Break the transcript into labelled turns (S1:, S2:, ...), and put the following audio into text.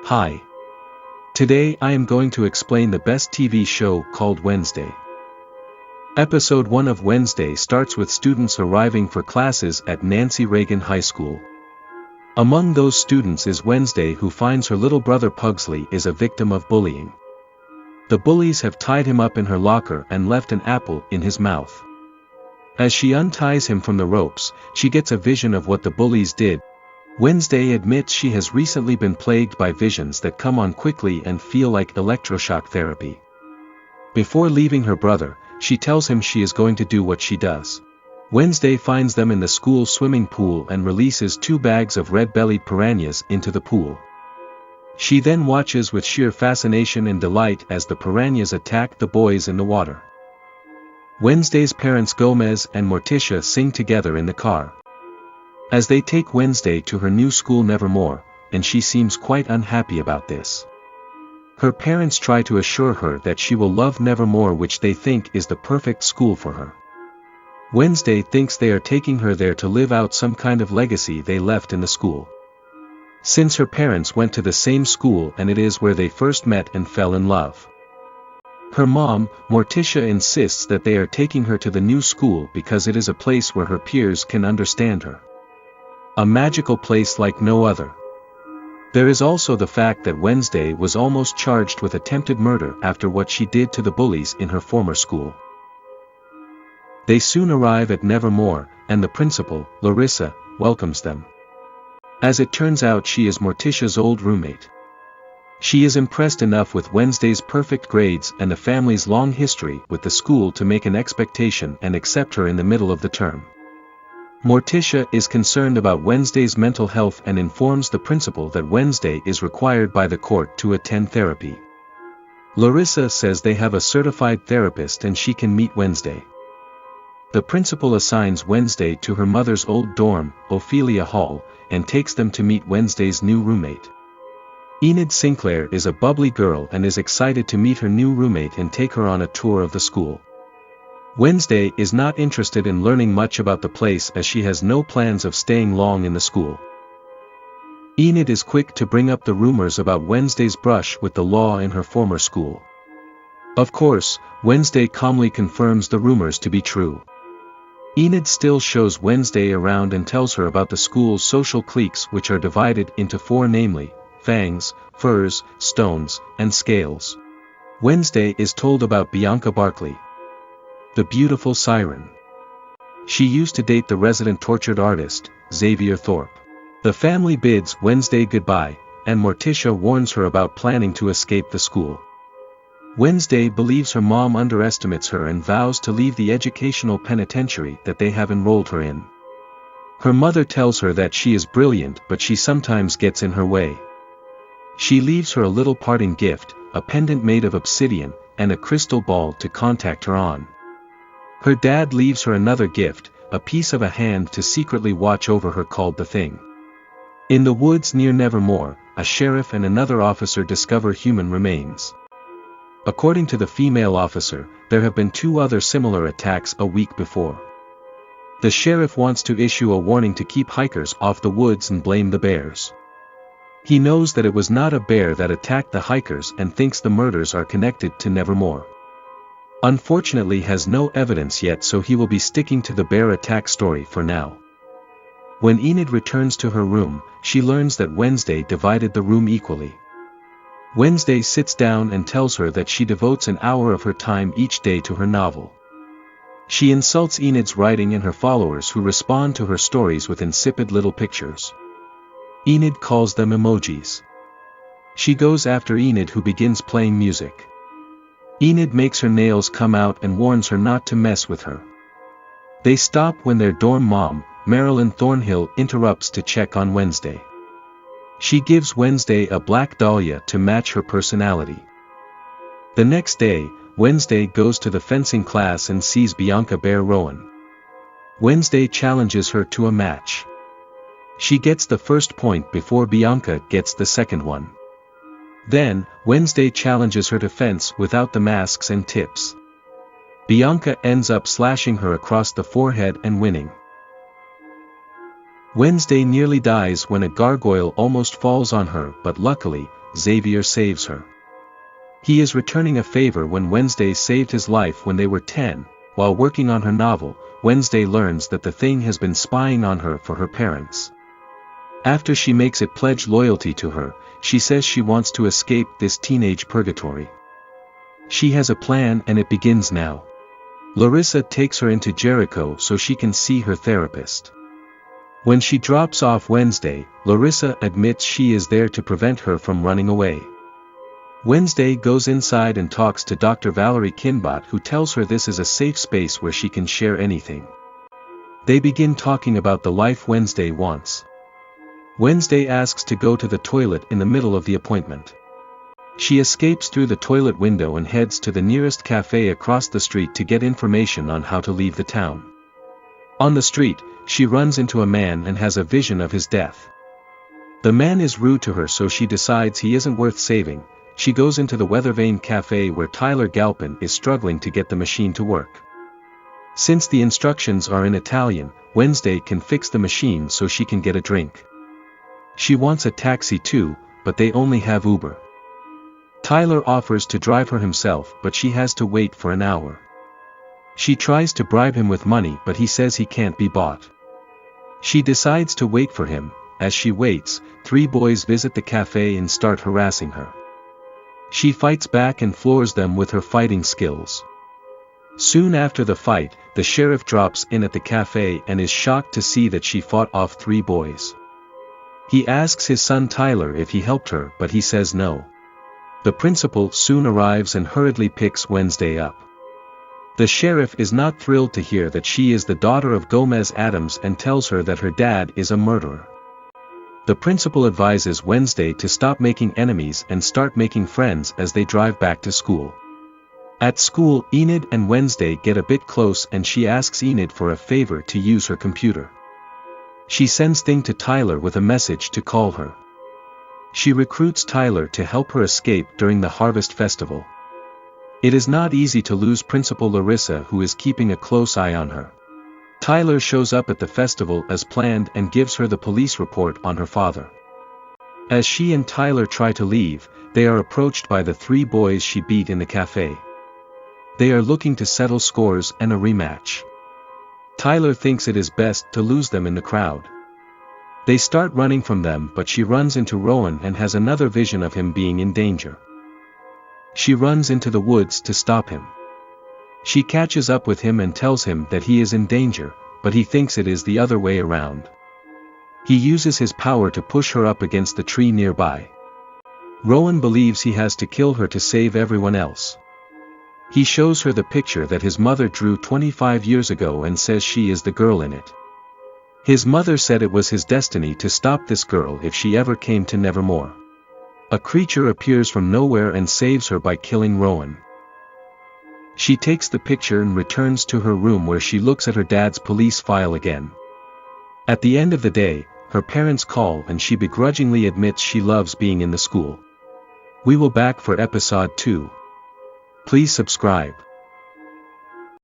S1: Hi. Today I am going to explain the best TV show called Wednesday. Episode 1 of Wednesday starts with students arriving for classes at Nancy Reagan High School. Among those students is Wednesday, who finds her little brother Pugsley is a victim of bullying. The bullies have tied him up in her locker and left an apple in his mouth. As she unties him from the ropes, she gets a vision of what the bullies did. Wednesday admits she has recently been plagued by visions that come on quickly and feel like electroshock therapy. Before leaving her brother, she tells him she is going to do what she does. Wednesday finds them in the school swimming pool and releases 2 bags of red-bellied piranhas into the pool. She then watches with sheer fascination and delight as the piranhas attack the boys in the water. Wednesday's parents Gomez and Morticia sing together in the car. As they take Wednesday to her new school Nevermore, and she seems quite unhappy about this. Her parents try to assure her that she will love Nevermore, which they think is the perfect school for her. Wednesday thinks they are taking her there to live out some kind of legacy they left in the school. Since her parents went to the same school and it is where they first met and fell in love. Her mom, Morticia, insists that they are taking her to the new school because it is a place where her peers can understand her. A magical place like no other. There is also the fact that Wednesday was almost charged with attempted murder after what she did to the bullies in her former school. They soon arrive at Nevermore, and the principal, Larissa, welcomes them. As it turns out, she is Morticia's old roommate. She is impressed enough with Wednesday's perfect grades and the family's long history with the school to make an expectation and accept her in the middle of the term. Morticia is concerned about Wednesday's mental health and informs the principal that Wednesday is required by the court to attend therapy. Larissa says they have a certified therapist and she can meet Wednesday. The principal assigns Wednesday to her mother's old dorm, Ophelia Hall, and takes them to meet Wednesday's new roommate. Enid Sinclair is a bubbly girl and is excited to meet her new roommate and take her on a tour of the school. Wednesday is not interested in learning much about the place as she has no plans of staying long in the school. Enid is quick to bring up the rumors about Wednesday's brush with the law in her former school. Of course, Wednesday calmly confirms the rumors to be true. Enid still shows Wednesday around and tells her about the school's social cliques, which are divided into 4, namely, Fangs, Furs, Stones, and Scales. Wednesday is told about Bianca Barkley, the beautiful siren. She used to date the resident tortured artist, Xavier Thorpe. The family bids Wednesday goodbye, and Morticia warns her about planning to escape the school. Wednesday believes her mom underestimates her and vows to leave the educational penitentiary that they have enrolled her in. Her mother tells her that she is brilliant, but she sometimes gets in her way. She leaves her a little parting gift, a pendant made of obsidian, and a crystal ball to contact her on. Her dad leaves her another gift, a piece of a hand to secretly watch over her called the Thing. In the woods near Nevermore, a sheriff and another officer discover human remains. According to the female officer, there have been 2 other similar attacks a week before. The sheriff wants to issue a warning to keep hikers off the woods and blame the bears. He knows that it was not a bear that attacked the hikers and thinks the murders are connected to Nevermore. Unfortunately, has no evidence yet, so he will be sticking to the bear attack story for now. When Enid returns to her room, she learns that Wednesday divided the room equally. Wednesday sits down and tells her that she devotes an hour of her time each day to her novel. She insults Enid's writing and her followers, who respond to her stories with insipid little pictures. Enid calls them emojis. She goes after Enid, who begins playing music. Enid makes her nails come out and warns her not to mess with her. They stop when their dorm mom, Marilyn Thornhill, interrupts to check on Wednesday. She gives Wednesday a black dahlia to match her personality. The next day, Wednesday goes to the fencing class and sees Bianca Bear Rowan. Wednesday challenges her to a match. She gets the first point before Bianca gets the second one. Then, Wednesday challenges her to fence without the masks and tips. Bianca ends up slashing her across the forehead and winning. Wednesday nearly dies when a gargoyle almost falls on her, but luckily, Xavier saves her. He is returning a favor when Wednesday saved his life when they were 10. While working on her novel, Wednesday learns that the Thing has been spying on her for her parents. After she makes it pledge loyalty to her, she says she wants to escape this teenage purgatory. She has a plan and it begins now. Larissa takes her into Jericho so she can see her therapist. When she drops off Wednesday, Larissa admits she is there to prevent her from running away. Wednesday goes inside and talks to Dr. Valerie Kinbot, who tells her this is a safe space where she can share anything. They begin talking about the life Wednesday wants. Wednesday asks to go to the toilet in the middle of the appointment. She escapes through the toilet window and heads to the nearest cafe across the street to get information on how to leave the town. On the street, she runs into a man and has a vision of his death. The man is rude to her, so she decides he isn't worth saving. She goes into the Weathervane Cafe where Tyler Galpin is struggling to get the machine to work. Since the instructions are in Italian, Wednesday can fix the machine so she can get a drink. She wants a taxi too, but they only have Uber. Tyler offers to drive her himself, but she has to wait for an hour. She tries to bribe him with money, but he says he can't be bought. She decides to wait for him. As she waits, 3 boys visit the cafe and start harassing her. She fights back and floors them with her fighting skills. Soon after the fight, the sheriff drops in at the cafe and is shocked to see that she fought off 3 boys. He asks his son Tyler if he helped her, but he says no. The principal soon arrives and hurriedly picks Wednesday up. The sheriff is not thrilled to hear that she is the daughter of Gomez Adams and tells her that her dad is a murderer. The principal advises Wednesday to stop making enemies and start making friends as they drive back to school. At school, Enid and Wednesday get a bit close and she asks Enid for a favor to use her computer. She sends Thing to Tyler with a message to call her. She recruits Tyler to help her escape during the Harvest Festival. It is not easy to lose Principal Larissa, who is keeping a close eye on her. Tyler shows up at the festival as planned and gives her the police report on her father. As she and Tyler try to leave, they are approached by the 3 boys she beat in the cafe. They are looking to settle scores and a rematch. Tyler thinks it is best to lose them in the crowd. They start running from them, but she runs into Rowan and has another vision of him being in danger. She runs into the woods to stop him. She catches up with him and tells him that he is in danger, but he thinks it is the other way around. He uses his power to push her up against the tree nearby. Rowan believes he has to kill her to save everyone else. He shows her the picture that his mother drew 25 years ago and says she is the girl in it. His mother said it was his destiny to stop this girl if she ever came to Nevermore. A creature appears from nowhere and saves her by killing Rowan. She takes the picture and returns to her room where she looks at her dad's police file again. At the end of the day, her parents call and she begrudgingly admits she loves being in the school. We will back for episode 2. Please subscribe.